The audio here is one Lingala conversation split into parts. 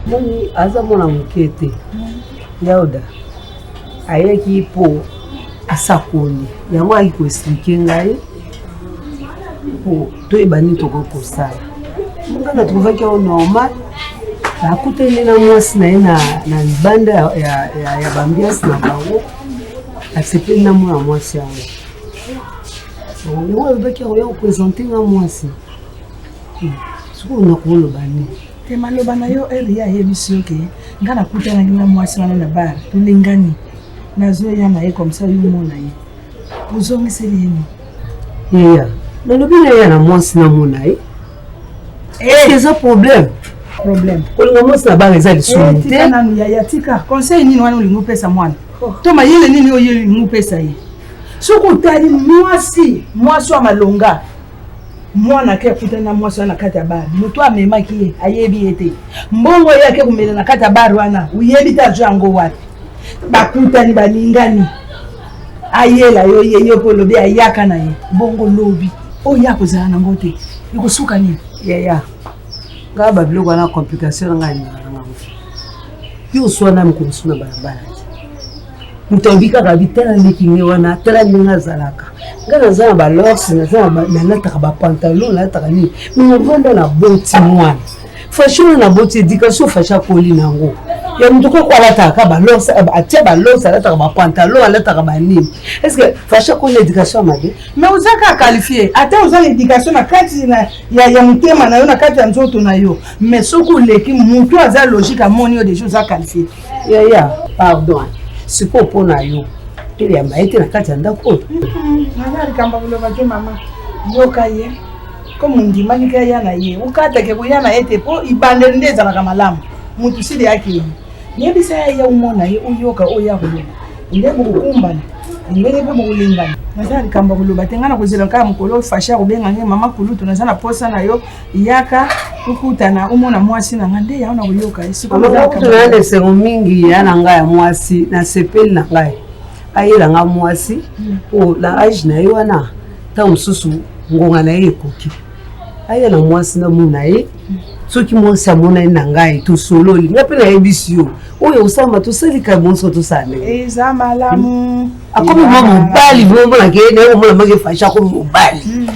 Moni aza mona mukete. Yauda. Ayeki po asakoni. Yango aki ko expliquer ngai. Po to ebani toko kosala. Munga trouver que au normal. La kutene na mwasi na banda ya bambias na bango. Accepter na mwana mwasi yango. Moi je veux qu'on présente un mwasi. Ce qu'on a pour le bani. Te maloba na yo elia yebiso ke ngana kutana na mwasi wana na bar tulingani nazo ya na ye comme ça yo mona ye uzongi selini yeah na lobi na ya na mwasi na mona ye c'est un problème kolinga mwasi na bar eza lisuni te na ya tika conseil nini wana ulingo pesa mwana to mayele nini oyo ulingo pesa ye soko tali mwasi wa malonga mwana ke kutana mwasi wana kati ya bar mutu amemaki ye ayebi ete mbongo yake kumela na kati ya bar wana uyebi ta jango wapi bakutani balingani ayela yo yeyo polobi ayaka na ye bongo lobi oya kozala na ngote ikosuka nini ya ngaba biloko na complication ngani ngana yo swana mkumsuna barabara mutambika kabitana nikinge wana tala ninga zalaka ngana za ba lors na za na nataka ba pantalon na nataka ni muvanda na boti mwana fashion na boti éducation fasha koli nango ya mtuko kwa lataka ba lors atia ba lors nataka ba pantalon nataka ba nini est-ce que fasha koli éducation mabe mais uzaka qualifier ata uzana éducation na kati na ya mutema na yo na kati ya nzoto na yo mais soko leki mutu aza logique amoni yo déjà za qualifier ya pardon sipo pona yo ile ya maite na kati ya ndako nagari kamba buloba ke mama yoka ye ko mundimani ka yana ye ukata ke buyana ete po ibande ndeza na kamalamu mutu sidi yake yebisa ya umona ye uyoka oya kulo inde bukumbana ngene pe bukulingana nagari kamba buloba tengana kuzela kama mukolo fasha kubenga nge mama kulutu nazana posa na yo yaka ukutana umona mwasi na ngande yaona uyoka isiko na sengo mingi yana ngaya mwasi na sepeli na ngaya ayela nga mwasi o la age na yo wana ta mususu ngonga na ye koki ayela mwasi na muna ye soki mwasi amona na ngai to sololi ngape na ebisio oyo usamba to selika bonso to sane eza malamu akomi mama bali bombo na ke ne omona mage fasha ko mobali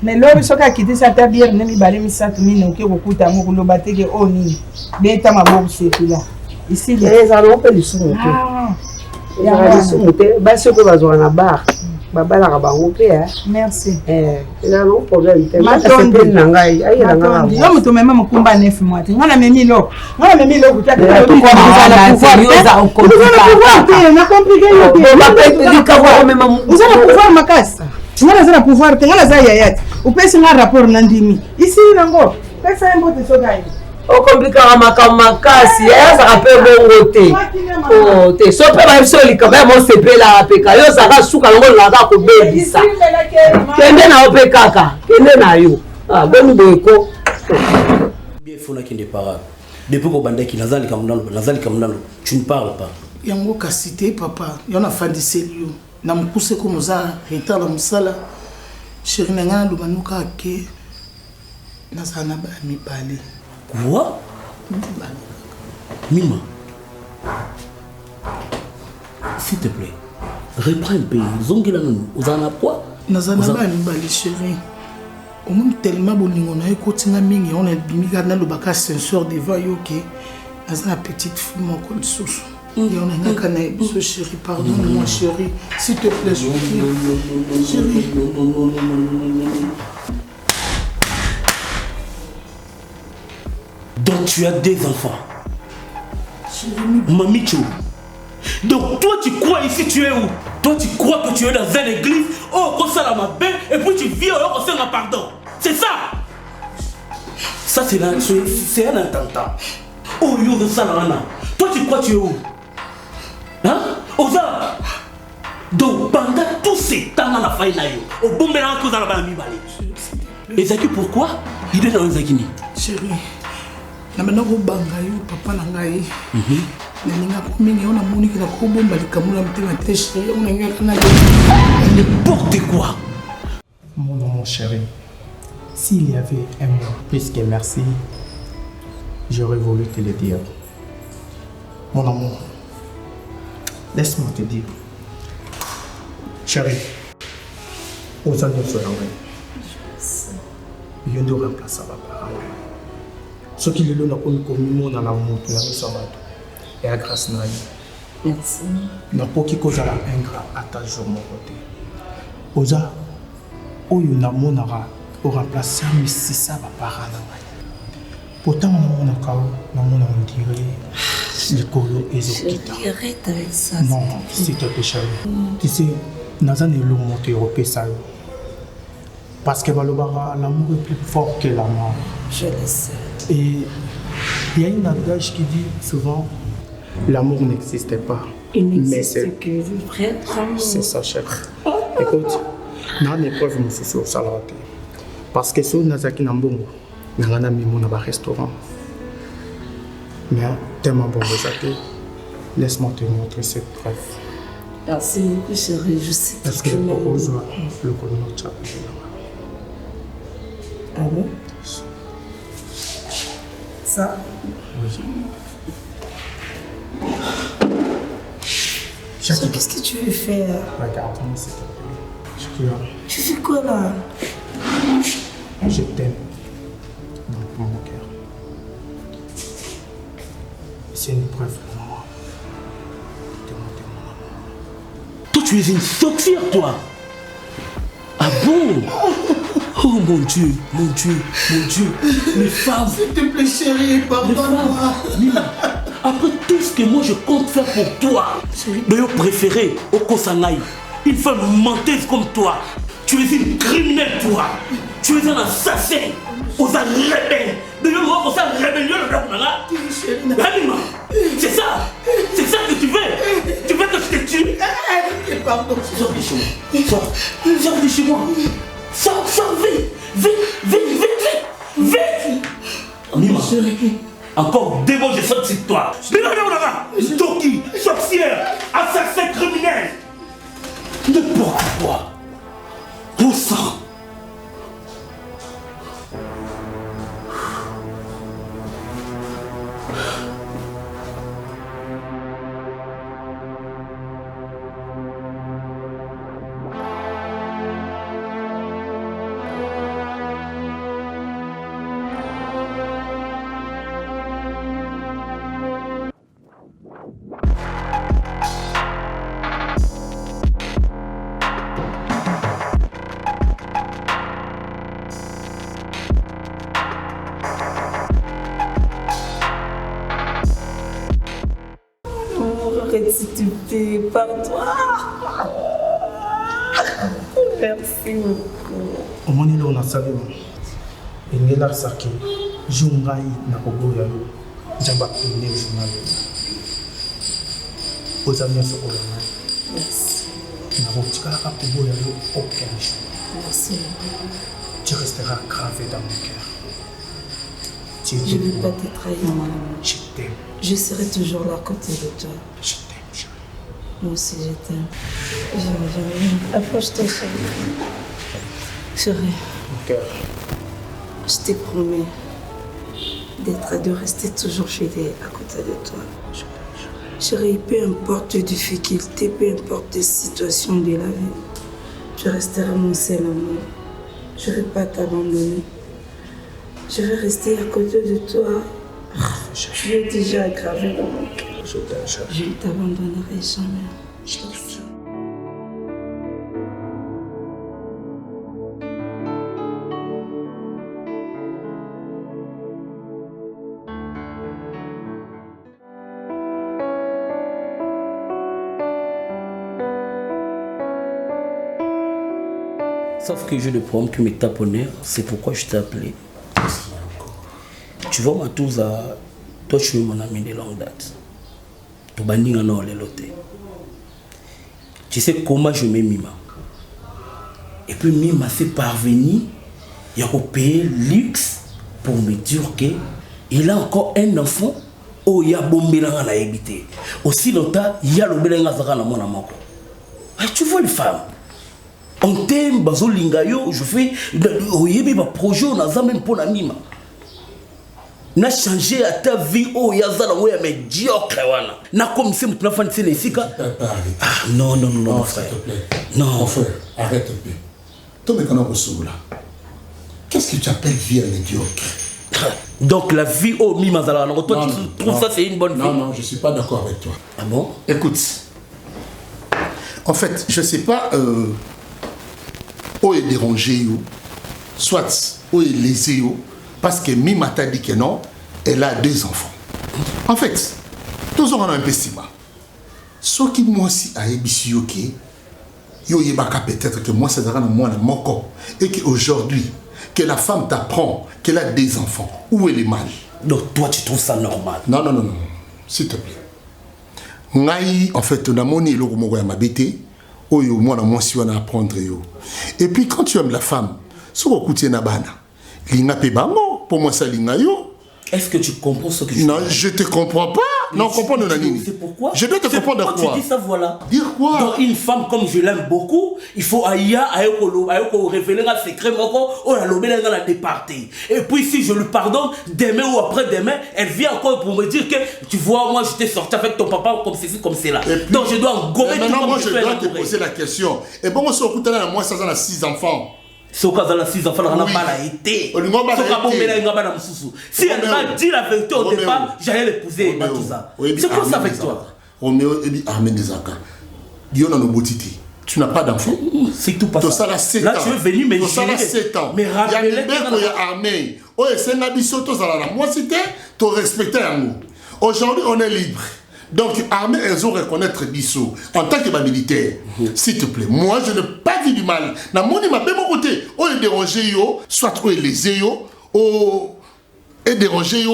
mais lobi soka kitisa ta bière ne mi bale mi satu mine oke kokuta ngo kuloba teke oni beta mabobu sepila ici eza no pe lisumu te ya lisumu te basi ko bazwa na bar babala ka bango pe merci eza no problème te matondi na ngai ayela nga yo mutu mema mukumba 9 mois te ngana memi lo kutaka to kwa na compliqué yo te ba pe di ka kwa mema uzana pouvoir makasi ngana zana pouvoir te ngana za yayati upesi nga rapport na ndimi isi nango pesa mbote sokai o compliquer makasi eza ka pe bongo te o te so pe ba biso likaba mo sepela apeka yo saka suka ngo na ka ko bebisa kende na ope kaka kende na yo bonu boyeko bien fona qui n'est pas depuis ko bandaki nazali kamnalo tu ne parles pas yango kasite papa yona fandiseli yo na mukuse ko moza retard la musala chéri nanga lubanuka ke nazana ba mibale quoi Mima s'il te plaît reprends un peu zongela nous uzana quoi nazana ba mibale chéri au moins tellement bolingo na ekotinga mingi on a bimika na lobaka censeur devant yo ke nazana petite fille mon col soso il y a un canal, chérie, pardonne-moi, chérie, s'il te plaît, chérie. Donc tu as des enfants. Mamicho. Donc toi tu crois ici tu es où? Toi tu crois que tu es dans une église, oh comme ça la ma belle, et puis tu viens oh c'est un pardon. C'est ça. Ça c'est un attentat. Oh yo ça là. Toi tu crois tu es où? Hein? Oza. Donc pendant tous ces temps là la faille là yo, au bon mélange que ça va mi balé. Et Zaki pourquoi? Il est dans un Zakini. Chérie. Na maintenant ko banga yo papa na ngai. Na ninga ko mingi ona moni que la ko bomba likamula mtema te chérie, on nga kana n'importe quoi. Mon chéri, s'il y avait un mot plus que merci, j'aurais voulu te le dire. Mon amour, laisse-moi te dire. Chérie, aux années sur la il y a remplacer papa. Ce qui est là, on a l'amour, on a et à grâce à Merci. n'a pas qui cause la ingrat à ta jour mon côté. Oza, où il y a un monde à remplacer, mais c'est ça papa. Pourtant, on dirait les colos et les guitares. Arrête avec ça. Non, s'il te plaît, chérie. Tu sais, Nazan est l'homme monté au ça. Parce que l'amour est plus fort que la mort. Je le sais. Et il y a une adage qui dit souvent l'amour n'existe pas. Il n'existe que le vrai amour. C'est ça, chérie. Écoute, dans l'épreuve, je me suis sur ça. Parce que si on a un Nambongo, on a un restaurant. Mais tellement bon, laisse-moi te montrer cette preuve. Merci beaucoup, chérie. Je sais que est-ce que tu m'aimes. le colonel Ah bon? Ça? Oui. Qu'est-ce que tu veux faire? Regarde-moi, s'il te plaît. Tu fais quoi là? Je t'aime dans mon cœur. C'est une preuve pour moi de mon amour. Toi, tu es une sorcière, toi. Ah bon? Oh mon Dieu, mon Dieu, mon Dieu. Les femmes. S'il te plaît, chérie, pardonne-moi. Après tout ce que moi je compte faire pour toi, d'ailleurs préféré au Kosangaï, une femme menteuse comme toi. Tu es une criminelle, toi. Tu es un assassin. Aux rebelles. D'ailleurs, moi, on s'est rébellion le bloc là. C'est ça. C'est ça que tu veux. Tu veux que je te tue? Pardon. Sors de chez moi. Sors de chez moi. Sors, vite. Nima. Encore des mots, je saute sur toi. Toki, sorcière, assassin criminel. N'importe quoi. Au sang. S'il par toi. Merci beaucoup. Au moment où on a salué, il y a saki, Jungai na Ogoya, Jamba Pune Journal. Aux amis, merci. Aucun jour. Merci. Tu resteras gravé dans mon cœur. Je ne vais pas te trahir, mon amour. Je t'aime. Je serai toujours là à côté de toi. Je t'aime, chérie. Moi aussi, je t'aime. Approche-toi, chérie. Chérie. Mon cœur. Je t'ai promis de rester toujours fidèle à côté de toi. Chérie, peu importe les difficultés, peu importe les situations de la vie, je resterai mon seul amour. Je ne vais pas t'abandonner. Je vais rester à côté de toi. Tu es déjà gravé dans mon cœur. Je t'aime, chérie. Je ne t'abandonnerai jamais. Je t'aime. Sauf que j'ai le problème qui me tape au nerf, c'est pourquoi je t'ai appelé. Tu vois, Matouza, toi tu es mon ami de longue date. Tu sais comment je mets Mima. Et puis Mima fait parvenir, il a payé luxe pour me dire qu'il a encore un enfant où il y a bombé dans la habité. Aussi longtemps, il y a le bélinga dans mon amour. Tu vois les femmes. On t'aime, je fais un projet, on a même pour la Mima. n'a changé à ta vie oh yazala ouais médiocre wana na comme si mutuna fani c'est ici ah non mon frère s'il te plaît non mon frère arrête un peu toi mais quand on là qu'est-ce que tu appelles vie médiocre? Donc la vie au Mimazala, toi tu trouves ça c'est une bonne vie? Non, je suis pas d'accord avec toi. Ah bon? Écoute, en fait, je sais pas où est dérangé, soit où est lésé, parce que Mima t'a dit que non, elle a 2 enfants. En fait, tous on a un peu si bas. Ce qui moi aussi a ébissi, ok, yo yebaka peut-être que moi c'est dans moi mon corps et qu'aujourd'hui que la femme t'apprend qu'elle a 2 enfants, où est le mal? Donc toi tu trouves ça normal? Non, s'il te plaît. Ngai, en fait, on a moni le mot ya mabete, oyo moi na moi si on a apprendre yo. Et puis quand tu aimes la femme, ce que tu na bana, linga pe bango, pour moi ça linga yo. Est-ce que tu comprends ce que je dis? Non, je te comprends pas. Non, comprends de la ligne. C'est pourquoi? Je dois te comprendre de quoi? Tu dis ça, voilà. Dire quoi? Dans une femme comme je l'aime beaucoup, il faut révéler un secret, on a la départé. Et puis si je lui pardonne, demain ou après-demain, elle vient encore pour me dire que, tu vois, moi je t'ai sorti avec ton papa comme ceci, comme cela. Donc je dois engommer tout. Maintenant, moi je dois te poser la question. Et bon, on se retrouve là, moi ça a 6 enfants. Si elle m'a dit la vérité au départ, j'allais l'épouser. C'est quoi ça avec toi? Roméo et Armène des Aka. Tu n'as pas d'enfant. C'est tout pas ça. Là, tu es venu me gêner. 7 ans. Mais rappelez que Armène. C'est un abisso, moi c'était, tu respectais l'amour. Aujourd'hui, on est libre. Donc, armée, elles ont reconnaître Bissot en tant que militaire. S'il te plaît, moi, je n'ai pas vu du mal. Dans mon m'a bien mon côté, on est dérangé, soit on est lésé, on est dérangé,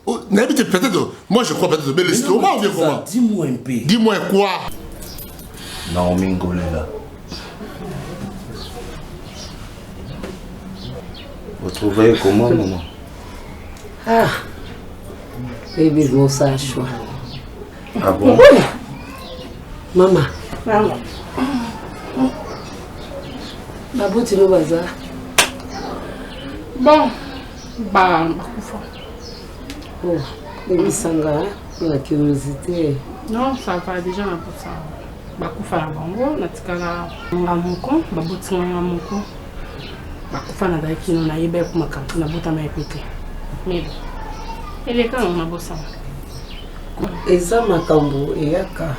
peut-être, moi je crois peut-être, mais l'estomac, on vient comment? Dis-moi un peu. Dis-moi quoi? Naomi Ngolela. Vous trouvez comment, maman? Ah, baby, bon, ça a choix. Ah bon? Maman. Maman. Babou, tu nous vas ça? Bon. Bah, oh, baby Sanga, la curiosité. non, ça va déjà un peu ça. Bakufa la bango, natikala ngamoko, baboti ngamoko. Bakufa na daki no na yebe ku makampu na bota ma epete. Mais elle est quand on a bossé. Eza makambo eyaka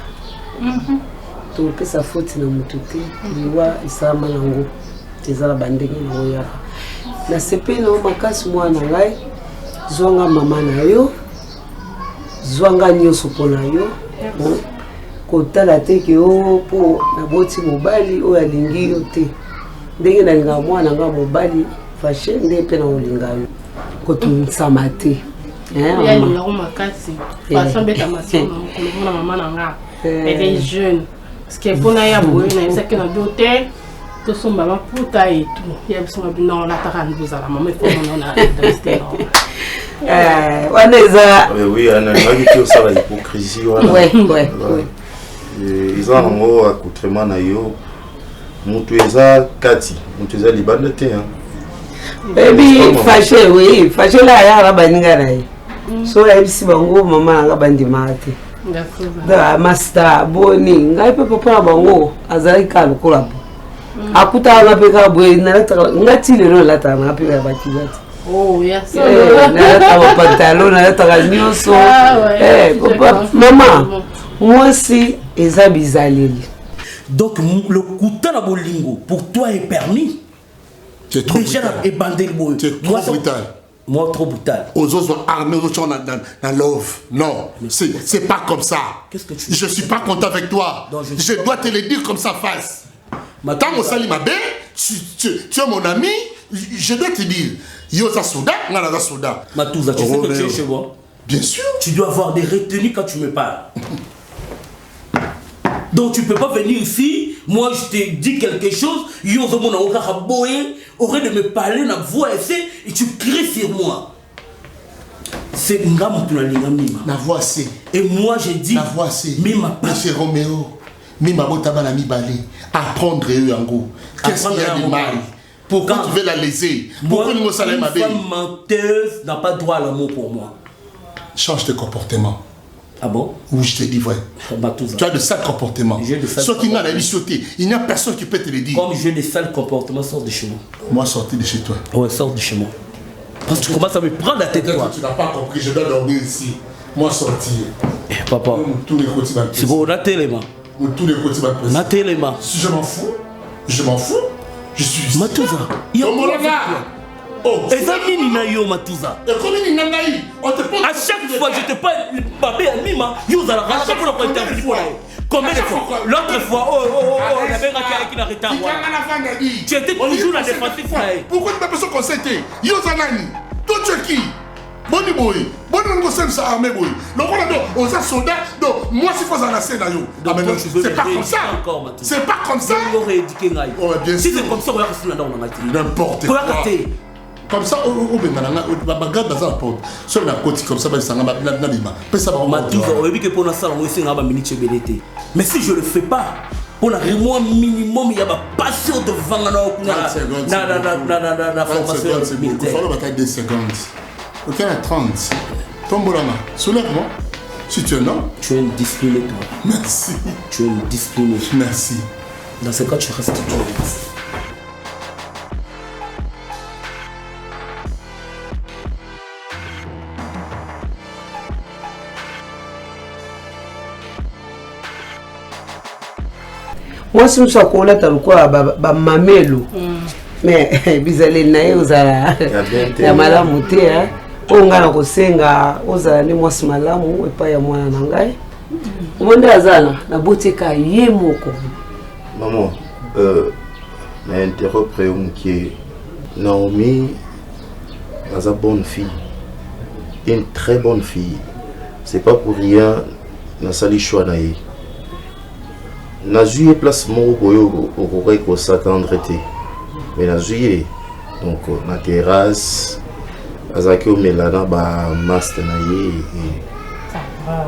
topesa faute na mutu te liwa esama nango ezala bandenge nango yaka na sepe na makasi mwana ngai zwanga mama na yo zwanga nyonso mpona yo kotala te ke o mpo naboti mobali oyo alingi yo te ndenge nalingaka mwana nga mobali fashe nde mpe na kolinga yo kotumisama te. Elle est jeune. Parce qu'elle pour na yabo na c'est que na doté to son maman puta et tout. Il y a besoin de non la tarane vous la maman faut on a resté oui, on a vu ça la hypocrisie ouais. Ils ont un mot accoutrement na yo. Mutu eza kati, mutu eza libanda te hein. Baby fâché oui, fâché là ya la baninga na ye. So la bisi bango mama nga bandima te. Da master boni ngai pe papa bango azali ka lokola po. Akuta nga pe ka boye na ngati lelo la ta nga pe ka bakizati. Oh yes. Na ta ba pantalon na ta nyonso. Papa maman moi si eza bizaleli. Donc le couteau na bolingo pour toi est permis. C'est trop déjà brutal. Et bandé le boy. C'est trop brutal. Moi trop brutal. Aux autres armés, aux autres dans love. Non, c'est pas comme ça. Qu'est-ce que tu Je suis pas content avec toi. Non, je dois te le dire comme ça face. Tant mon sali mabé, tu es mon ami, je dois te dire. Yosa Souda, Nana Souda. Matouza, tu sais que tu es chez moi. Bien sûr. Tu dois avoir des retenues quand tu me parles. Donc tu peux pas venir ici, moi je te dis quelque chose, aurait de me parler dans voix et tu cries sur moi. C'est ngam tu na mima. La voix c'est. Et moi j'ai dit la voix c'est. Mima Monsieur Roméo, Mima botaba na mi balé, apprendre eux en gros. Qu'est-ce qu'il y a de mal Pourquoi tu veux la léser? Pourquoi nous sommes Une femme menteuse n'a pas droit à l'amour pour moi. Change tes comportements. Ah bon? Oui, je te dis vrai. Tu as de sales comportements. Sauf qu'il n'y a la visauté. Il n'y a personne qui peut te le dire. Comme j'ai des sales comportements, sors de chez moi. Moi, sortir de chez toi. Ouais, sors de chez moi. Parce que tu commences à me prendre la tête, toi. Tu n'as pas compris, je dois dormir ici. Moi, sortir. Papa. Tous les côtés va c'est bon, on a téléma. Tous les côtés va on a téléma. Si je m'en fous, je m'en fous. Je suis ici. Matuza. Oh, et ça, Nini Nayo Matuza. Et comme Nini Nayo, on te pose. À chaque fois, je te parle, Babé et Mima, ils ont à chaque fois qu'on interviewe. Combien de fois? L'autre fois, on avait raté qui n'a arrêté à moi. Tu étais toujours la défensive. Pourquoi tu n'as pas besoin de conseiller? Yozanani, toi tu es qui? Boni boy, boni on conseille ça armé boy. Donc on a dit, on est soldats, donc moi si faut en assez d'ailleurs. C'est pas comme ça. C'est pas comme ça. Si c'est comme ça, on va rester là-dedans. N'importe quoi. Comme ça, on va regarder dans la porte. Sur la côte comme ça, ça va mais si je le fais pas, on a vraiment minimum, il y a ma passion devant la formation militaire. Il faut bataille des secondes. Ok, à 30. Tombe la main. Soulève-moi. Si tu es non. Tu es indiscipliné, toi. Merci. Tu es indiscipliné. Merci. Dans ce cas, tu restes toujours. Moi, si je suis là, tu as mamelo. Mais bizale naye uzala ya malamu te hein. Onga na kosenga uzala ni mwasi malamu epa ya mwana na ngai. Umonde azala na botika ye moko. Maman, na interrompre qui Naomi est une bonne fille. Une très bonne fille. C'est pas pour rien na sali choix na ye. Na juillet place moko koyo okore ko s'attendre te. Mais na juillet donc na terrasse azaki o melana ba master na ye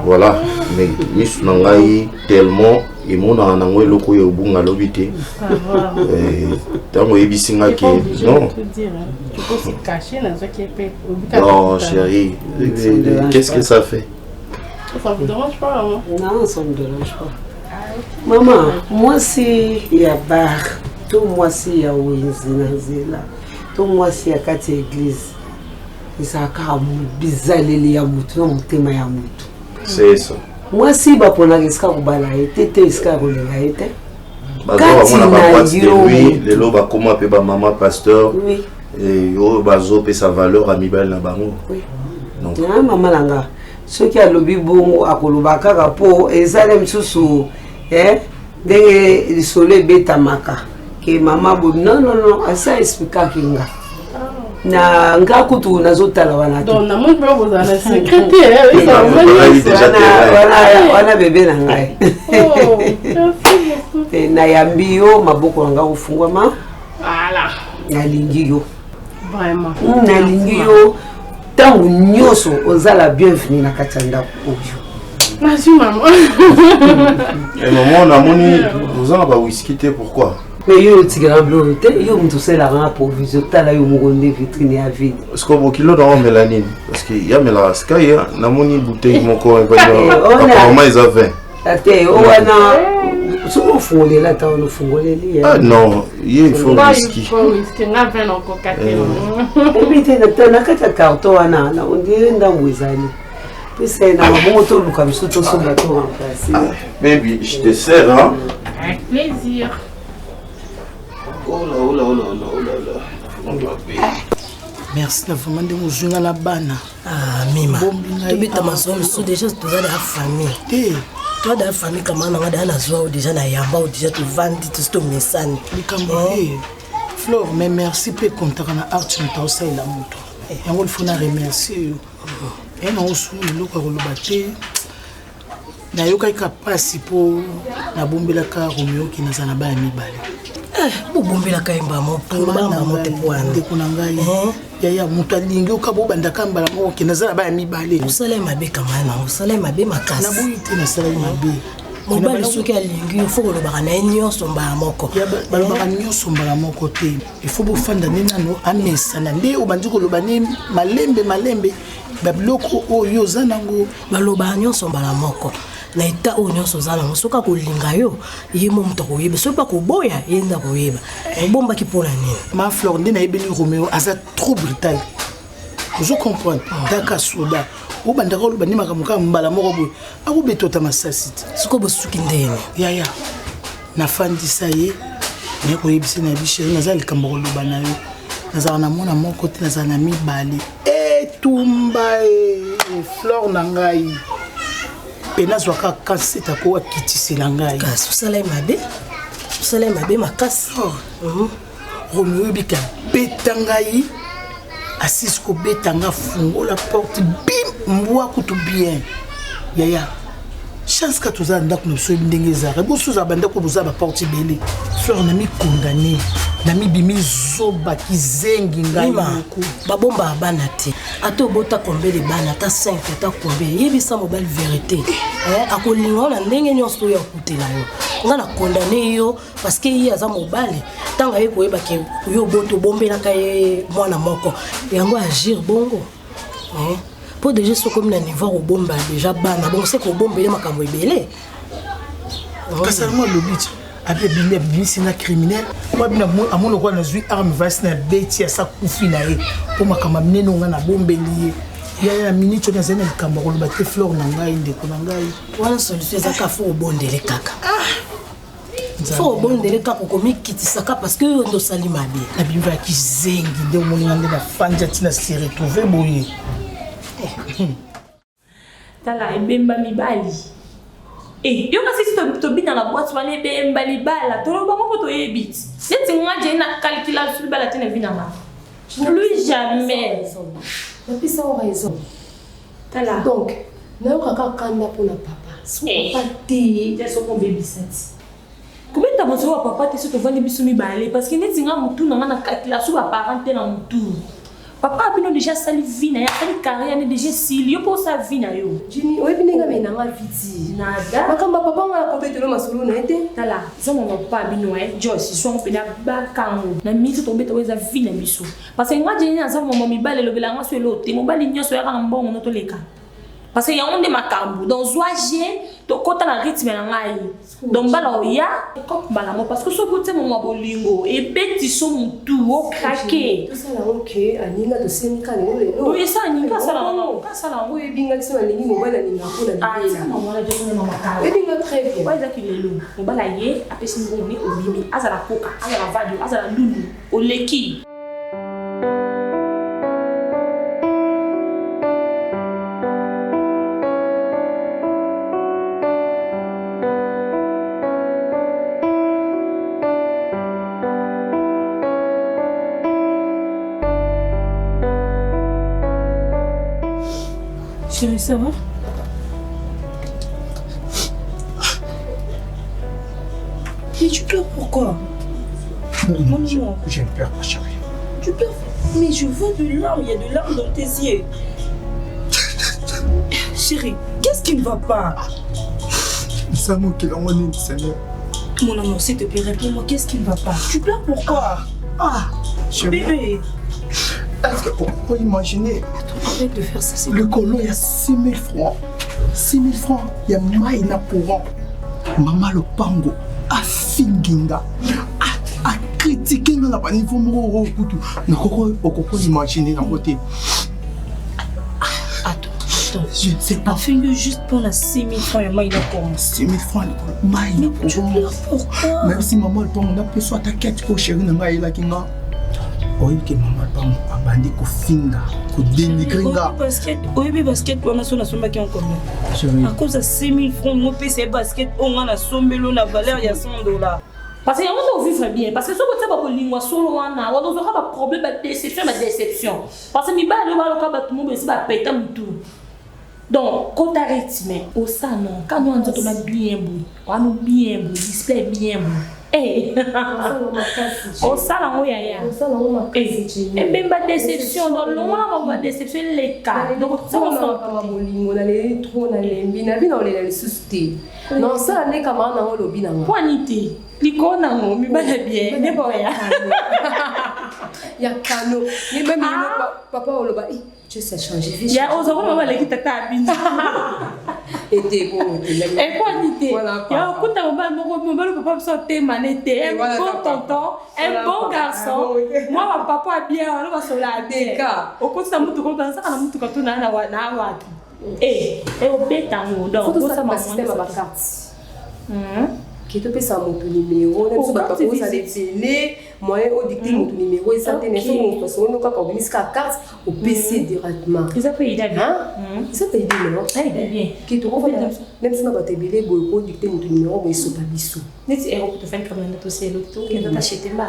voilà mais miss nangai tellement et mon nango eloko yo bunga lobité tango ebisinga ke non tu peux se cacher dans ce qui est non chérie qu'est-ce que ça fait? Ça vous dérange pas maman? Non, ça me dérange pas. Maman, moi si il y a bar, tout moi si il y a Winzina, tout moi si il y a quatre églises, il s'est bizarreli ya mutu, non mutema ya mutu. C'est ça. Moi si ba pona kiska kubala ete iska kulenga ete. Bazo on a pas parti de lui, les lots ba comment pe ba maman pasteur. Oui. Et yo bazo pe sa valeur amibale na bango. Oui. Donc maman langa. Ce qui a lobby bongo akoloba kaka po ezale msusu ndenge lisolo ebetamaka ke mama bo non asa expliquer kinga na nga kutu nazotala wana donc na mon bro vous avez secrétaire wana bébé na ngai na yambi yo maboko nga kufungwama voilà nalingi yo vraiment nalingi yo tangu nyoso ozala bienvenue na kati ya ndako oyo. Merci maman. Et maman on a moni vous en ba whisky te pourquoi? Mais yo tigara blo te yo mtu sela ra pour visiter la yo mugonde vitrine ya vide. Parce que bo kilo dans mélanine parce que ya mela sky na moni bouteille moko en apparemment ils avaient. Ate o wana so fongole la ta no fongole li. Ah non, il faut whisky. Il faut whisky na vin en coca. Et puis na kata carton wana na on dirait ndambo ezali. C'est na moto lu comme ça tout son bateau remplacé. Baby, je te sers hein. Avec plaisir. Oh là. Merci na vraiment de muzunga na bana. Ah mima. Tu bita masomo sous déjà tu as la famille. Tu as la famille comme on a dans zo déjà na yamba ou déjà tu vends tout ce messane. Flore, mais merci pe kontaka na art na tausa ila moto. Yango il faut na remercier. Et non sous le loka koloba te. Na yoka ikapasi po na bombela ka Romeo ki nazana ba ya mibale. Bobombela ka imba mo po ba mo te poana. De kunangai. Ya mutu alingi ukabobanda kambala ngo ki nazana ba ya mibale. Usale mabe kamana, usale mabe makasi. Na boyi te na sala mabe. mobali soki alingi il faut kolobaka na ye nyonso mbala moko balobaka nyonso mbala moko te il faut bofanda nde nano amesana nde obandi koloba ne malembe babiloko oyo oza nango balobaka nyonso mbala moko na eta oyo nyonso oza nango soki akolinga yo ye mo moto akoyeba soki akoboya ye nde akoyeba obombaki mpona nini ma fleur nde nayebeli Roméo aza trop brutal ozo comprendre daka soda obandaka oloba nde makambo kaka mbala moko boye akobetota masasi te soki bosuki ndeni yaya nafandisa ye naye koyebisa na yebi sheri naza likambo koloba na yo nazala na mwana moko te nazala na mibale etumba fleur na ngai mpe nazwaka kanseta ko akitisela ngai kasi osala ye mabe makasi Roméo oyebika beta ngai asisi kobeta nga fungola porte bim mbwa kutu bien yaya chance ka toza ndako na biso ndenge ezaka bosuza bandako boza baporte ebele fleur na mikondane na mibimi zoba kizengi ngai moko babomba bana te ata obota kombele bana ata 5 ata kombele yebisa mobali vérité akolinga na ndenge nyonso oyo akutela yo nga na kondane yo parce que ye aza mobali ntango aye koyebake yo boto obombelaka ye mwana moko yango agir bongo po déjà sokomi na niveau obomba déjà bana bongo se kobombele makambo ebele kasalamo alobi ti ape bine bimisi na criminel moi bina amono kwa nazwi arme vasi na beti ya sa kufi na ye po makambo minene nga na bombeli ye ya minute oyo nazali na likambo koloba te fleur na ngai ndeko na ngai wana solution ezaka fo obondele kaka fo obondele kaka okomikitisaka parce que oyo ndosali mabe na bimba ya kizengi nde omoninga nde nafandi ntina se retrouve boye tala ebemba mibali yo kasi tobina na boîte wana ebemba libala toloba moko toyebi ti neti ngaje na calculation libala te na vi na nga plus jamais napesa o raison tala donc nayokaka kanda mpona papa papa te sokobebisati kobeta moso wa papa te so tovandi biso mibale parce que neti nga motu na nga na calculation baparent te na motu papa abino déjà sali vie na ya sali carrière ne déjà sili yo po sa vie na yo jini oyebi ndenge me nanga viti nada makamba papa nga akobetelo masolo na ete tala zama na pa abino Joyce so pe na bakango na misi tobeta weza vie na biso parce que nga jeni na zama mama mibale lobela nga so elote mobali nyonso ya kana mbongo no toleka parce que ya onde makambo donc zoaje to kota na rythme na ngai donc bala oya comme bala mo parce que so bote mo bolingo e beti so mutu o krake ça la OK aninga to senika ne lelo oui ça aninga ça la o ebinga kisema lingi mobala ninga ko na bela maman la jona mama ka ebinga très bien ouais ça qui lelo mobala ye apesi ngoni obimi azala koka azala vadio azala lulu oleki Chérie, ça va? Mais tu pleures pourquoi? Non, j'ai peur, ma chérie. Tu pleures? Mais je vois de larmes, il y a de larmes dans tes yeux. Chérie, qu'est-ce qui ne va pas? C'est moi qui l'ai envoyé, Seigneur. Mon amour, s'il te plaît, réponds-moi, qu'est-ce qui ne va pas? Tu pleures pourquoi? Chérie. Bébé. Est-ce qu'on peut imaginer? Arrête de faire ça, c'est le colo, il y a 6 000 francs. 6 000 francs, il y a Maïna Pourant. Maman le Pango, à Finginga, à critiquer dans la niveau moro kutu. On peut imaginer dans côté. Attends. Je ne sais pas. Fingue juste pour la 6 000 francs, il y a Maïna Pourant. 6 000 francs, Maïna Pourant. Tu pleures pourquoi? Même si maman le Pango n'a pas soit ta quête pour chérie Nanga la Kinga. Oui, que maman le Pango a bandé ko finga. Oui, basket, on a son assommé qui en commun. À cause de 6 000 francs, mon PC basket, on a assommé la valeur, il y a $100. Parce que on doit vivre bien. Parce que si on a des lingua solo, on aura des problèmes de déception. Parce que mi ba le ba le tout le monde va péter tout. Donc, quand tu rythme, au ça non, quand nous on a bien beau, on a bien beau, display bien beau. osala ngo yaya ebemba déception donc longona makoba déception eleka donc bolingo naleli tro nalembi nabi na olela lisusu te na osala nde kamara nango olobi nango pwani te likolo nango mibala bien nde boya ya kano ni même papa oloba tu sais changer vie ya ozakona baleki tata abinza était bon ekwani te ya okuta mobali papa biso otema ne te un bon tonton un bon garçon moi bapapa abien wana basola abien okotisa mutuka obanzaka na mutuka to na wapi obetango donc osama système ya bakarte qui te pesa moto numéro na biso bato bakoza detele moyen odicté moto numéro eza te na so moto asokono kaka obimisika carte opesi directement eza pe ida bien eza pe ida non bien qui te refait même si na bato ebele boye ko dicté moto numéro boye sopa biso neti ero ko to fin comme na to c'est le tout qui va acheter ba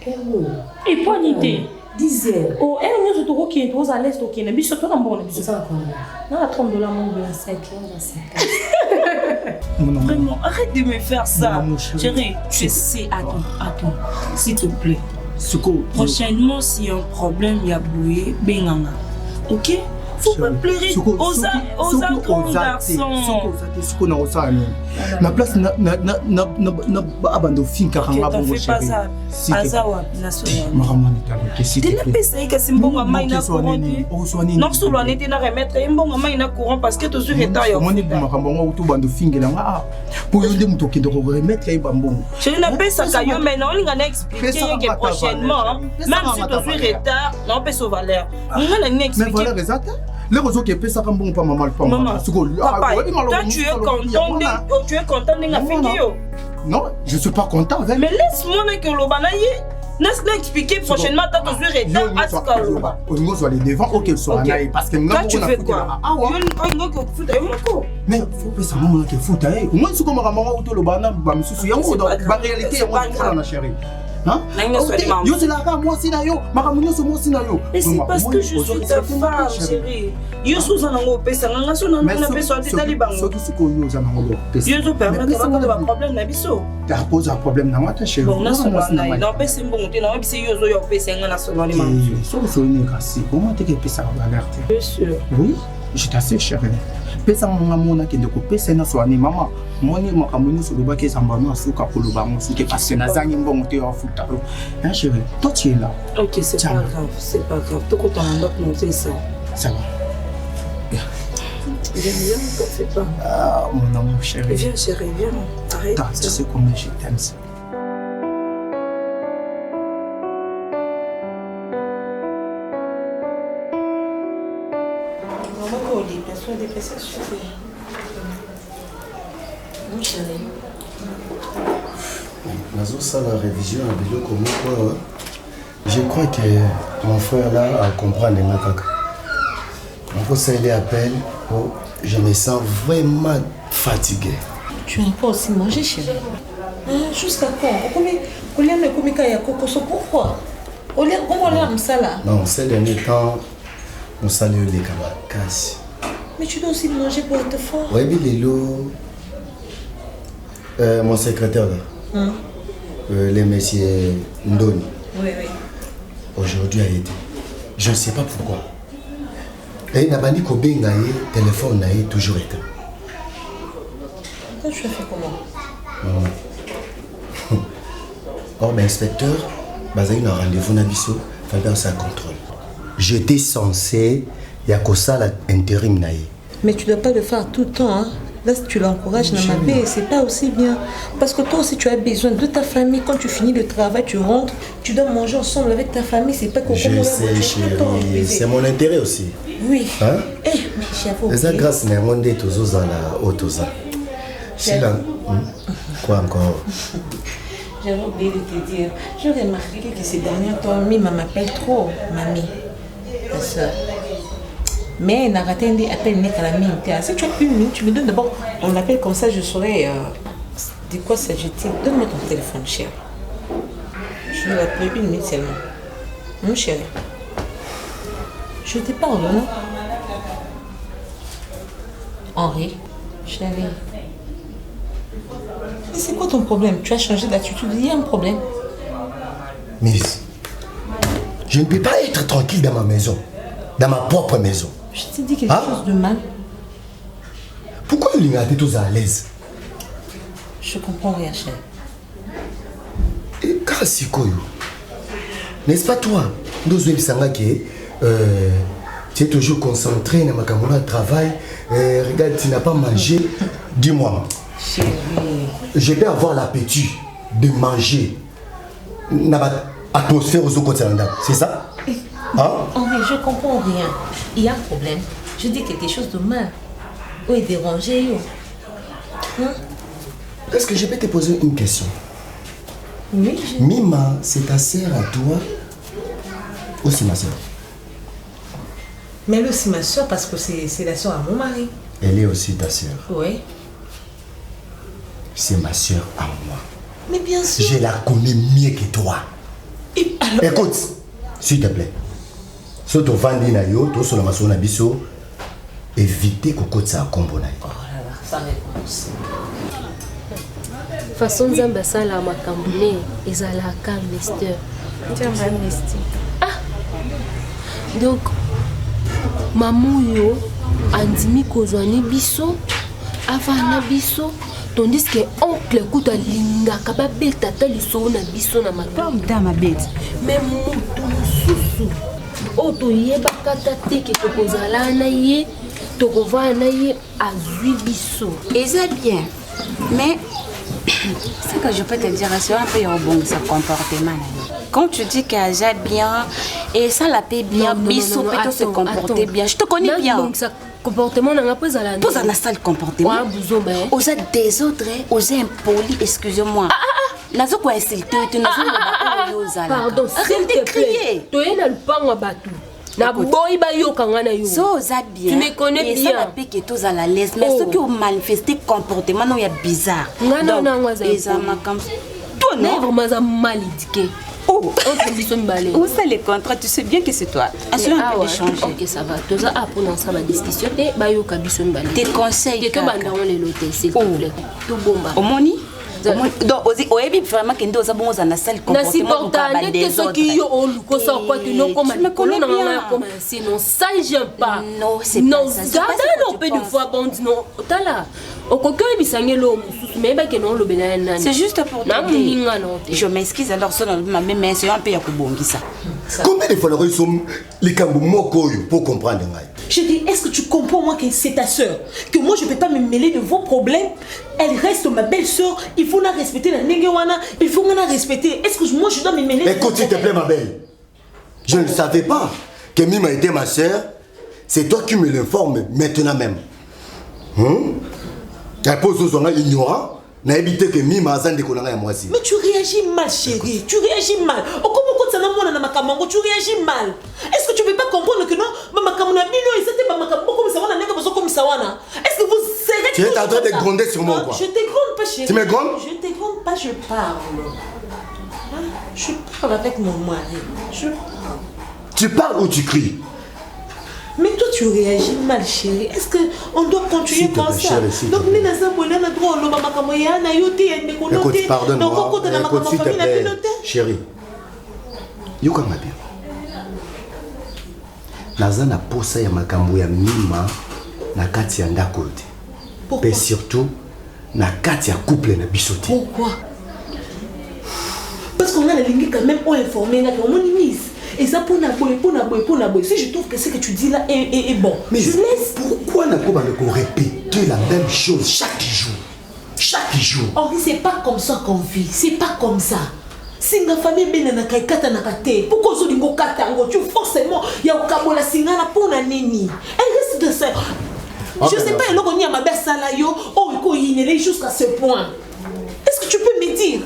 ero et poignité 10 heures elle nous to ko qui to za l'est ok na biso to na mbona biso ça na $30 mon bien 5 Vraiment, arrête de me faire ça. Chérie, tu sais, attends, s'il te plaît. Prochainement, s'il y a un problème, il y a bouillé, benganga. Ok? Faut pas pleurer aux grands garçons. Na place na abando finka ranga bongo chérie. Azawa mbongo mai na courant. Non solo on était na remettre mbongo mai na courant parce que tu suis retard yo. Moni makambo ngo to bando finga nga pour yo ndem to kende ko remettre ba mbongo. Je na pesa kayo mais non linga na expliquer que prochainement même si tu suis retard, non pesa valeur. Ngana ni expliquer. Mais valeur exacte. Les réseaux qui pèsent ça comme bon pas maman pas maman. Papa, toi tu es content de la figure. Non, je suis pas content. Mais laisse-moi que le banaye. Laisse-moi expliquer prochainement tant que je suis retard à ce cas-là. On doit aller devant ou qu'elle soit naïe parce que toi tu fais quoi? Mais faut pas ça maman qui fout à elle. Moi c'est comme maman ou tout le bana ba misusu yango dans la réalité moi na chérie. Hein? Yo c'est la moi sinayo, makamunyo so mo sinayo. Mais c'est parce que je suis ta femme, chérie. Yo sous un ango pesa nga so na na pesa de talibango. So qui se ko yo za nango pesa. Yo to permettre pas de problème na biso. Ta pose un problème na ta chérie. Bon na so na na pesa mbongo te na biso yo zo yo pesa nga na so na lima. So ni kasi. Comment te que pesa ba alerte? Bien sûr. Oui, je t'assure chérie. Pesa nga mona kende ko pesa na so ni mama. Moni makamuni so loba ke sambano asuka koloba musuke parce que nazangi mbongo te wa futa. Hein chérie, toi tu es là. OK, c'est pas grave. Tout content donc non c'est ça. Ça va. Viens, t'en fais pas. Ah, mon amour chérie. Viens chérie, viens. Arrête. Tu sais combien je t'aime. Nazo la révision à Bilo comme quoi. Je crois que mon frère là a compris les macaques. On peut s'aider à peine. Oh, je me sens vraiment fatigué. Tu n'as pas aussi mangé, chérie? Jusqu'à quand? Pourquoi? Non, ces derniers temps, on salue les camarades. Mais tu dois aussi manger pour être fort. Oui, Lilo, mon secrétaire là, le monsieur Ndoni. Oui. Aujourd'hui a été. Je ne sais pas pourquoi. Et il n'a pas dit que le téléphone a toujours été. Toi, tu as fait comment? Or, l'inspecteur, il y a un rendez-vous dans Bissau, il fallait faire un contrôle. J'étais censé, il y a que ça l'intérim. Mais tu ne dois pas le faire tout le temps. Hein? Là, si tu l'encourages, c'est pas aussi bien. Parce que toi aussi, tu as besoin de ta famille. Quand tu finis le travail, tu rentres, tu dois manger ensemble avec ta famille. C'est pas que je sais, chérie. C'est mon intérêt aussi. Oui. Hein? Mais j'avoue. Les grâce à mon dé, tous aux autosa. Quoi encore? J'avais oublié de te dire. J'ai remarqué que ces derniers temps, Mima m'appelle trop, mamie, ta soeur. Mais elle n'a raté un appel n'est qu'à la minute. Si tu as une minute, tu me donnes d'abord. On l'appelle comme ça, je saurais de quoi s'agit-il. Donne-moi ton téléphone, chérie. Je vais l'appeler une minute seulement. Mon chéri. Je te parle, non? Henri, chérie. c'est quoi ton problème? Tu as changé d'attitude, il y a un problème. Miss, je ne peux pas être tranquille dans ma maison, dans ma propre maison. Je t'ai dit quelque chose de mal. Pourquoi il a été tous à l'aise? Je comprends rien, chérie. Et Karasikoyo, n'est-ce pas toi? Tu es toujours concentré dans ma camarade de travail. Regarde, tu n'as pas mangé. Dis-moi, chérie, je peux avoir l'appétit de manger dans l'atmosphère aux autres, c'est ça? Henri, je comprends rien. Il y a un problème. Je dis quelque chose de mal. Où est dérangé? Est-ce que je peux te poser une question? Oui. Mima, c'est ta sœur à toi ou c'est ma sœur? Mais elle aussi ma sœur parce que c'est la sœur à mon mari. Elle est aussi ta sœur. Oui. C'est ma sœur à moi. Mais bien sûr. Je la connais mieux que toi. Écoute, s'il te plaît. Si tu vas dire que tu vas faire biso, évitez que tu ça combo. Oh là là, ça réponse. Façon Zamba sala makambune ezalaka Mister. Donc maman yo andimi kozwani biso avana biso tandis que oncle kuta lingaka babeta tata liso na biso na ma bête. mais mutu mususu oto yebaka tate ke tokozala na ye tokovana na ye azwi biso eza bien mais ce que je peux te dire, c'est un peu bon ce comportement. Quand tu dis qu'elle gère bien et ça la paie bien, Bissou peut se comporter bien. Je te connais bien. Donc ça comportement n'a pas à la tous un sale comportement. Aux des autres, aux impolis, excusez-moi. Nazo quoi insulter, tu n'as pardon, s'il te plaît. Tu es dans le pan à bateau. Na boy ba yo kangana yo. So za bien. Tu me connais bien. Ça la paix que tous à la l'aise, mais ceux qui ont manifesté comportement non ya bizarre. Non non ça m'a comme toi non vraiment ça mal éduqué. Oh, où ça les contrats? Tu sais bien que c'est toi. Assure un peu d'échanger. Ok, ça va. Tu as appris dans ça ma discussion et bah yo kabison balé. Tes conseils. Que banda on les loter, s'il te plaît. Tout bomba. Au moni? Donc, oyebi vraiment que ndo za bongo za na salle comportement pas des autres. Qui yo oluko ça quoi tu non comme me connais bien. Non, ça j'aime pas. Non, c'est pas ça. Non, garde un peu de fois bon non. Tala. Okoko bisangelo mususu mais ba que non lobela nani. C'est juste pour t'aider. Je m'excuse alors ça ma même c'est un peu ya kubongisa. Combien de fois les kambo moko pour comprendre ngai? Je dis, est-ce que tu comprends moi que c'est ta soeur? Que moi je ne peux pas me mêler de vos problèmes? Elle reste ma belle-soeur, il faut la respecter, la nengewana, il faut la respecter. Est-ce que moi je dois me mêler? Écoute s'il te plaît ma belle. Je ne savais pas que Mima était ma soeur. C'est toi qui me l'informes maintenant même. Elle pose aux gens ignorants. N'a évité que Mima a zandé kolanga ya mwasi. Mais tu réagis mal chérie, tu réagis mal. Tu réagis mal. Est-ce que tu ne peux pas comprendre que non, est-ce que vous serez... Tu es en train de gronder sur moi ou quoi? Je te gronde pas chérie. Tu me grondes? Je te gronde pas, je parle. Je parle avec mon mari. Je parle. Tu parles ou tu cries? Mais toi tu réagis mal chérie. Est-ce qu'on doit continuer comme ça? Donc écoute, pardonne-moi. Écoute, s'il te plaît, chérie. Yoka ma bien. Naza na posa ya makambo ya Mima na kati ya ndako te. Pourquoi? Et surtout na kati ya couple na bisote. Pourquoi? Parce qu'on a la ligne quand même informé là qu'on mise. Et ça pour na boy. Si je trouve que ce que tu dis là est bon, mais je laisse. Pourquoi n'a pas répéter la même chose chaque jour? Chaque jour. Henri, c'est pas comme ça qu'on vit. C'est pas comme ça. Si la famille est na kata na kate, pourquoi zo lingo katango? Tu forcément ya okabola singana pour na nini? Elle reste de ça. Je sais pas eloko ni ma belle sala yo, oh iko yinele jusqu'à ce point. Est-ce que tu peux me dire?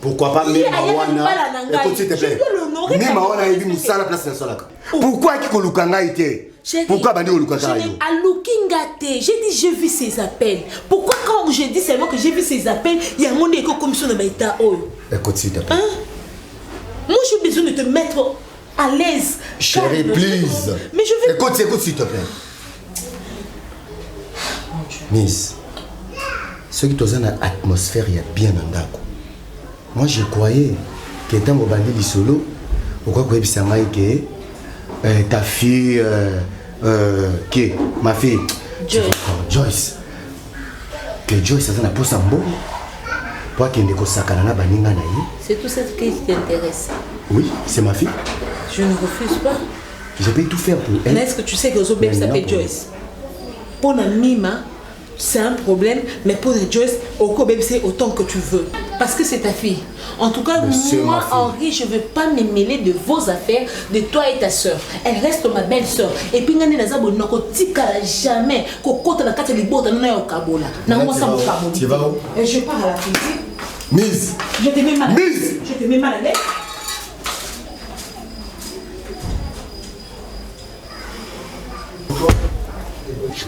Pourquoi pas Mima wana? Écoute s'il te plaît. Mima wana yebi musala place na solaka. Pourquoi qui kolukanga été? Pourquoi bandi kolukanga yo? J'ai dit j'ai vu ses appels. Pourquoi quand je dis seulement que j'ai vu ses appels, il y a mon éco comme ça na baita oyo? Écoute s'il te plaît. Moi j'ai besoin de te mettre à l'aise. Chérie, please. Mais je vais... Écoute s'il te plaît. Miss, Ceux qui ont une atmosphère, il y a bien un d'accord. Moi, je croyais que étant au bandit du solo, pourquoi que ta fille, qui ma fille, Joyce, que Joyce a un peu sambo, pour qu'elle ne consacre pas. C'est tout ça qui t'intéresse. Oui, c'est ma fille. Je ne refuse pas. Je peux tout faire pour elle. Mais est-ce que tu sais que Zobeb s'appelle Joyce? Pour la Mima, c'est un problème, mais pour la Joyce, au Kobeb, c'est autant que tu veux. Parce que c'est ta fille. En tout cas, moi, Henri, je ne veux pas me mêler de vos affaires, de toi et ta soeur. Elle reste ma belle-soeur. Et puis, jamais, jamais, tu vas où? Je pars à la cuisine. Mise. Je te mets mal à l'aise. Je te mets mal à l'aise.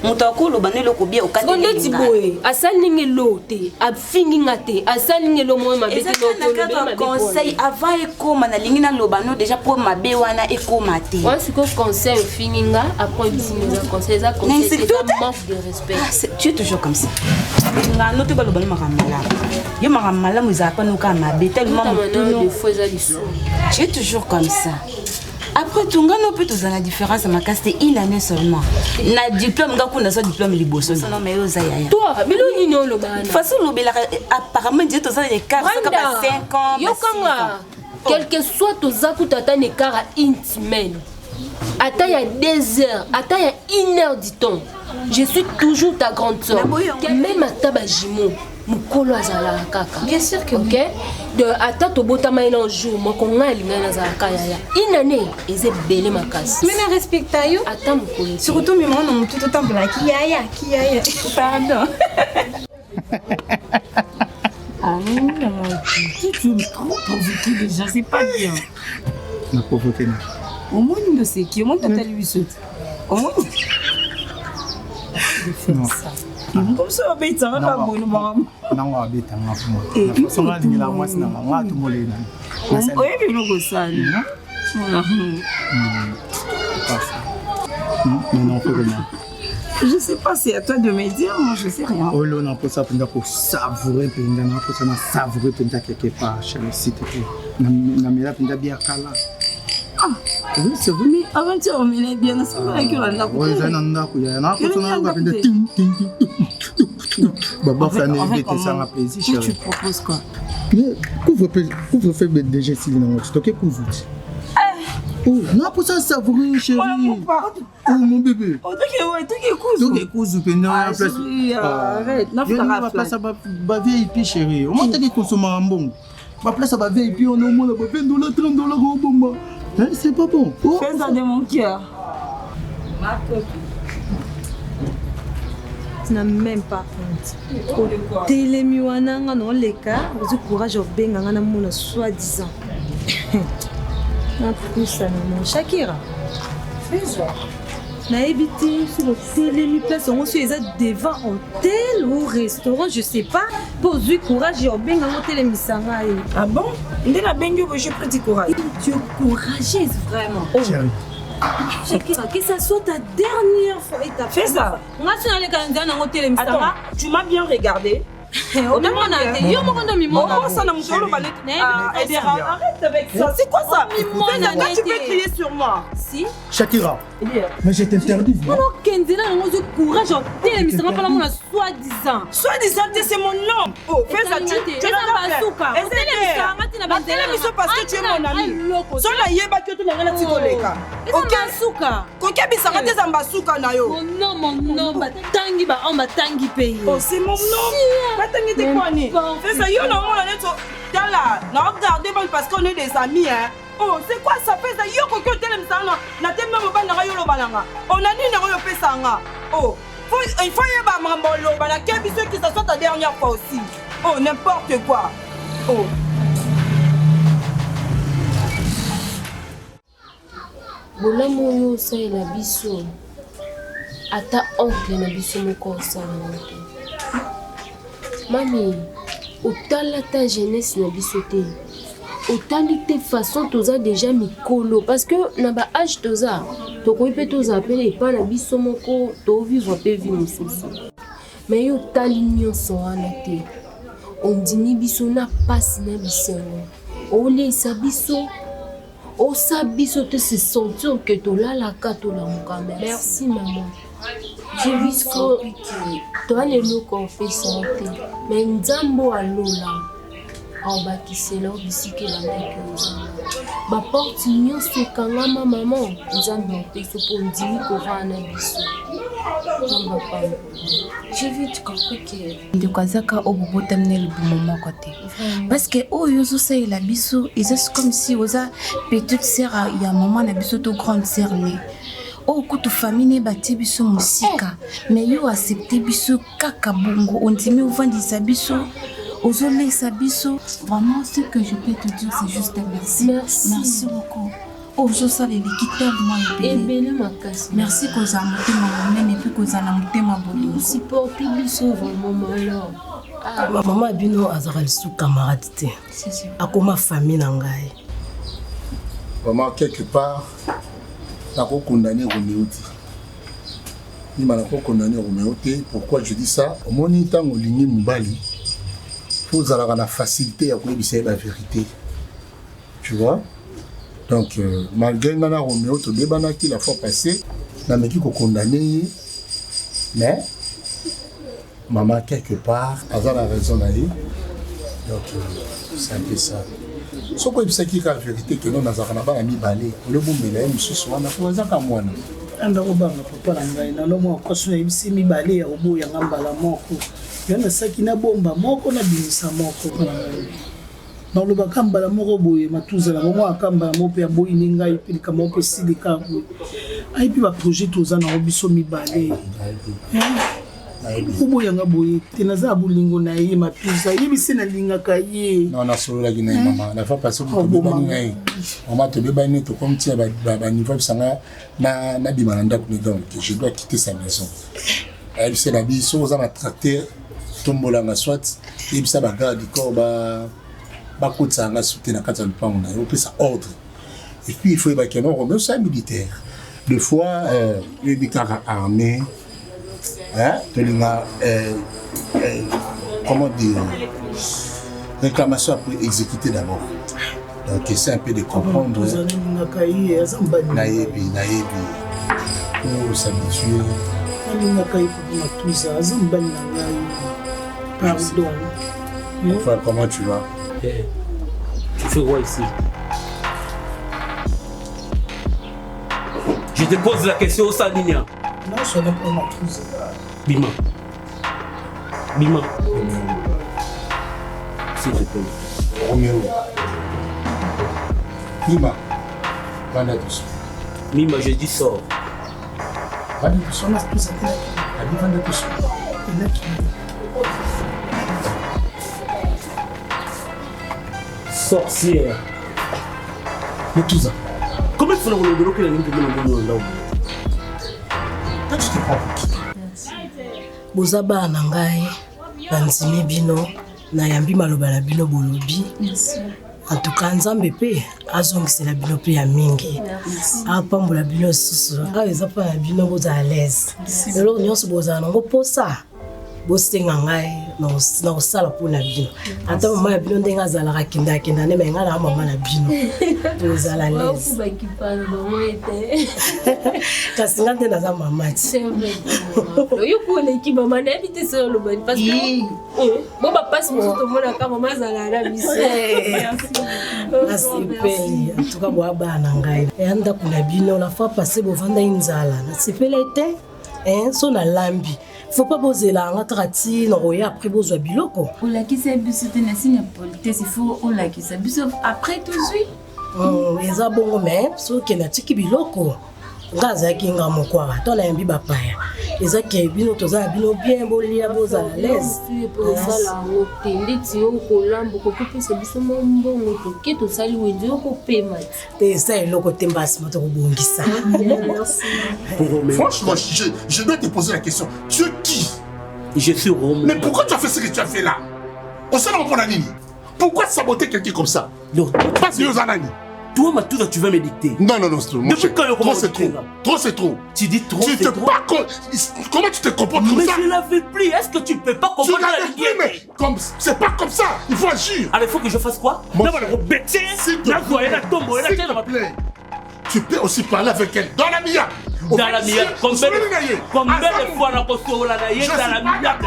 Moutako bani loko bien au cadre de Tiboé asalingi loté afingi ngate asalingi lo moi mabé te conseil avant ekoma na lingi na lobano déjà pour mabé wana ekoma te moi ce que conseil finginga après business conseil ça conseil c'est un manque de respect. Tu es toujours comme ça nga noté ba lobano makamala yo makamala muzapa nuka mabé tellement de fois ça tu es toujours comme ça. Après tout, on peut tous la différence, mais c'est une année seulement. Na diplôme, on a un diplôme liboso. Non mais toi, mais le nino le ban. Façon le apparemment dit tous les 4 5 ans. Yo kanga. Quel que soit tous akutata ne kara intimate. Ata ya 2 heures, ata ya 1 heure dit-on. Je suis toujours ta grande sœur. Même à tabajimo. Mukolo azala kaka. Bien sûr que OK. De ata to botama ina jour moko ngali ngana za kaya ya. Inane eze belé makasi. Mais na respecte yo. Ata mukolo. Surtout mi mona mutu to temple la kiyaya. Pardon. Ah non, tu me trop provoqué déjà, c'est pas bien. Na provoqué na. Au moins nous c'est qui, au moins t'as lui saute. Au moins. Non. Comme ça on va ça va bon maman. Non on va bêta na fuma. So nga dingila mwasi na nga to molé na. On est venu au sale. Mais non faut comment. Je sais pas, c'est à toi de me dire, moi je sais rien. Oh là, on a pour ça pour savourer, on a pour ça savourer quelque part, chérie, s'il te plaît. On a mis là pour bien cala. Ah, oui, c'est vrai. Mais avant tu remenais bien, c'est vrai que on a oui, j'en ai un peu. On a pour ça ting ting ting. Baba fait un invité ça m'a plaisir, chérie. Tu proposes quoi? Mais couvre-feu déjà si non, tu t'occupes couvre. Oh, non, pour ça, savourer, chérie. Oh, mon bébé. Oh, tu cousu, pendant place. Arrête, la place à VIP, chérie. On m'a dit qu'on se met en bon. Ma place à VIP, on a au moins $20, $30 au bon. C'est pas bon. Fais ça de mon cœur. Tu n'as même pas honte. Télémiwananga non les cas, vous courage au benganga na mona soi-disant. Na poussa na Shakira. Fais ça. Na ebiti sur le télémi place on se les a devant hôtel ou restaurant, je sais pas. Pose courage au benganga télémisanga. Ah bon? Ndé na bengi que j'ai pris du courage. Tu es courageuse vraiment. Chérie. Shakira, que ça soit ta dernière fois et ta fais ça. Attends, tu m'as bien regardé. Arrête avec ça. C'est quoi ça? Pourquoi tu peux crier sur moi? Si. Shakira. Mais je t'interdis. Non, Kenzela, courage, soi-disant. Soi-disant, c'est mon nom. Oh, fais ça. Tu l'as fait. Parce que tu es mon ami. Oh, c'est mon nom. Fais ça, yo non, regardez parce qu'on est des amis, hein. Oh, c'est quoi ça fait ça? Yo koko telem sanga. Na temba mobana yo lo balanga. On a ni na yo pesanga. Oh, il faut y avoir mamolo bana kebi ceux qui ça soit ta dernière fois aussi. Oh, n'importe quoi. Oh. Bolamu yo sa ila biso. Ata oncle na biso moko sa. Mami, otala ta jeunesse na biso te. Otali te façon toza déjà mikolo parce que na ba âge toza to ko pe toza appeler pas na biso moko to vivre pe vie mususu. Mais yo tali nyonso wana te. Ondimi biso na pasi na biso. Olesa biso. Osa biso te se sentir que tolalaka tolamuka. Merci maman. J'ai vu que toi ne nous confessons te. Mais nzambo alola. Aobakisela obisike la meke. Ba porte nyonso ekangama maman. Nzambe opesa po ndimi kovana biso. J'ai vu tu comprends que de Kazaka au bobo t'amener le bon moment côté. Parce que oh yozo ça il a biso, c'est comme si osa petite sœur il y a maman na biso to grande sœur né. Oh kutu famille ne bati biso musika, mais yo accepter biso kaka bongo on dit mais ovandisa biso. Ozolé Sabiso, vraiment ce que je peux te dire c'est juste merci. Merci beaucoup. Oh, je sais les l'équité moi et bien ma casse. Merci que vous avez monté et puis que vous avez monté ma bonne. Supporter Biso vraiment malheur. Ma maman bino azara sous camarade te. Akoma famille nangai. Vraiment quelque part nako condamné Roméo te. Ni malako condamné Roméo te. Pourquoi je dis ça? Au moni tango ligné mubali. Vous avez la facilité à connaître la vérité. Tu vois? Donc, malgré Nana Roméo, tout débat qui la fois passée, n'a pas condamné. Mais, maman, quelque part, elle a la raison d'aller. Donc, c'est un peu ça. Ce qui est la vérité, que nous avons pas mis balai. Le bon mélange, monsieur, soit on a posé un moi. Andakobanga papa na ngai na lomo akoso ebisi mibale ya obo ya ngambala moko yana saki na bomba moko na binisa moko na ngai na loba kambala moko boye matuza na momo akambala moko ya boyi ni ngai pili kama moko silika boye ai pi ba projet toza na obiso mibale obo ya ngaboye tenaza bulingo na ye matuza yebisi na lingaka ye non na solo la gina maman la fa passer pour beba ngai maman te beba ni to comme tia ba niveau sanga na dimanda ko donc je dois quitter sa maison elle c'est la biso za na tracteur tombola nga soit yebisa ba garde corps ba kotsanga soutenir na kata lupango na yo pesa ordre et puis il faut ba kenon Roméo c'est militaire deux fois le bikara armé. Hein? Comment dire, réclamation après exécuter d'abord. Donc c'est un peu de comprendre. Naïbi, pour s'habituer. Pardon. Enfin, comment tu vas? Tu fais quoi ici? Je te pose la question au Salinia. Non, je ne peux pas tout Bima. S'il te plaît. Roméo. Bima. Vanda douce. Mima, je dis sors. Vanda douce, on a tout ça. Vanda douce. Sorcière. Mais tout ça. Comment tu fais le boulot que la ligne de l'eau? Boza bana ngai banzimi bino na yambi maloba na bino bolobi. En tout cas nzambe pe azongisela bino pe ya mingi. Apambola bino susu ngai eza pa na bino boza à l'aise. Lelo nyonso boza nango posa. Bosenga ngai na osala pona bino. Ata mama ya bino ndenga azalaka kenda ne menga na mama na bino. Boza à l'aise. Kasi ngante na za mama ti. Yo ko na ki mama na bité so lo bani parce que bon ba passe mo to mona ka mama zala na biso. Nasipeli en tout cas bo bana ngai. Yanda kuna bino la fois passé bo vanda inzala. Nasipeli été so na lambi. Faut pas poser la ngatrati na roya après bozwa biloko. Ola ki se biso te na signe politesse il faut ola ki se biso après tout de suite. Eza bongo mais so ke na tiki biloko. Ngaza ki nga mokwa to na yambi bapaya. Eza ke bino toza bino bien bolia boza à l'aise. Pour ça la hôtel ti o ko lambo ko pesa biso mbongo to ke to sali wendi o ko pema. Te sa eloko tembasi moto ko bongisa. Franchement, je dois te poser la question. Tu es qui? Je suis Roméo. Mais pourquoi tu as fait ce que tu as fait là? On s'en rend pour la ligne. Pourquoi saboter quelqu'un comme ça? Parce que Zanani. Toi, Matouza, tu vas me dicter. Non, non, non, c'est trop. Depuis quand Trop, c'est trop. Trop, c'est trop. Tu dis trop, c'est trop. Comment tu te comportes comme ça? Mais je l'avais plus. Est-ce que tu peux pas comprendre? Tu l'avais plus, mais c'est pas comme ça. Il faut agir. Alors, il faut que je fasse quoi? S'il te plaît. Tu peux aussi parler avec elle dans la mia. Dans la mia. Combien de fois on a construit la naïe dans la mia?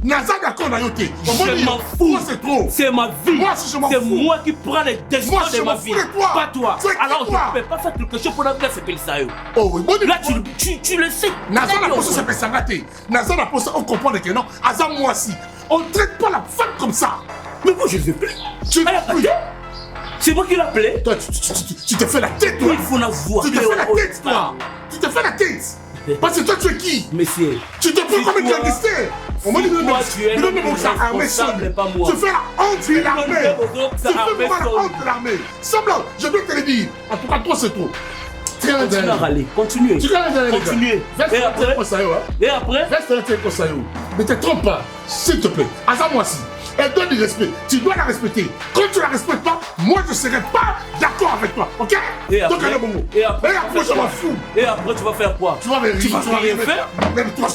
Je m'en fous. C'est ma vie. C'est moi qui prends les décisions de ma vie. Pas toi. Alors je ne peux pas faire quelque chose pour la faire c'est ça. Là tu le sais. On comprend que non. Moi aussi. On ne traite pas la femme comme ça. Mais moi je ne sais plus. Tu ne sais plus. C'est moi qui l'appelais. Toi, tu te fais la tête, toi. Il faut la voir. Tu te fais la tête, toi. Tu te fais la tête. Parce que toi, tu es qui? Monsieur. Tu te prends comme un gangster. On m'a dit que tu es responsable, pas moi. Tu fais la honte de l'armée. Tu fais vraiment la honte de l'armée. Semblant, je dois te le dire. En tout cas, toi, c'est trop. Continue à râler. Continuez. Continuez. Et après? Reste là, tu es conseiller. Ne te trompe pas, s'il te plaît. Moi aussi. Elle donne du respect. Tu dois la respecter. Quand tu la respectes pas, moi je serai pas d'accord avec toi. Ok? Et après, et après je m'en fous. Et après tu vas faire quoi? Tu vas rien faire. Même toi,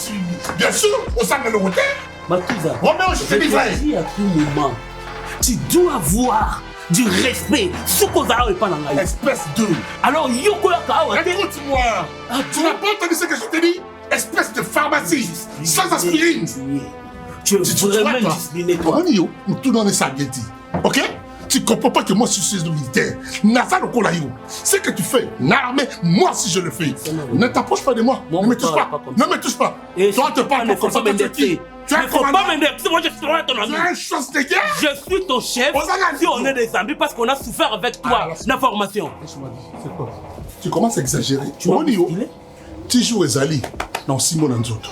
bien sûr, au sein de l'hôtel. Matouza, Roméo, je te dis vrai. À tout moment, tu dois avoir du respect. Soukozara et pas dans la espèce de. Alors Yoko Yakawa. Écoute-moi. Tu n'as pas entendu ce que je te dis? Espèce de pharmacie sans aspirine. Tu es vraiment discipliné, toi. Nous tout donnons ça bien dit. Ok? Tu comprends pas que moi je suis militaire. Nasa le Kolayo. Ce que tu fais, l'armée, moi si je le fais. Ne t'approche pas de moi. Ne me touche pas. Ne me touche pas. Toi te parles comme ça. Tu es qui? Tu es commandant. Moi je suis ton ami. Tu es un chasse de guerre. Je suis ton chef. Si on est des amis parce qu'on a souffert avec toi la formation. C'est quoi? Tu commences à exagérer. Tu joues Ezali dans Simon Nzoto.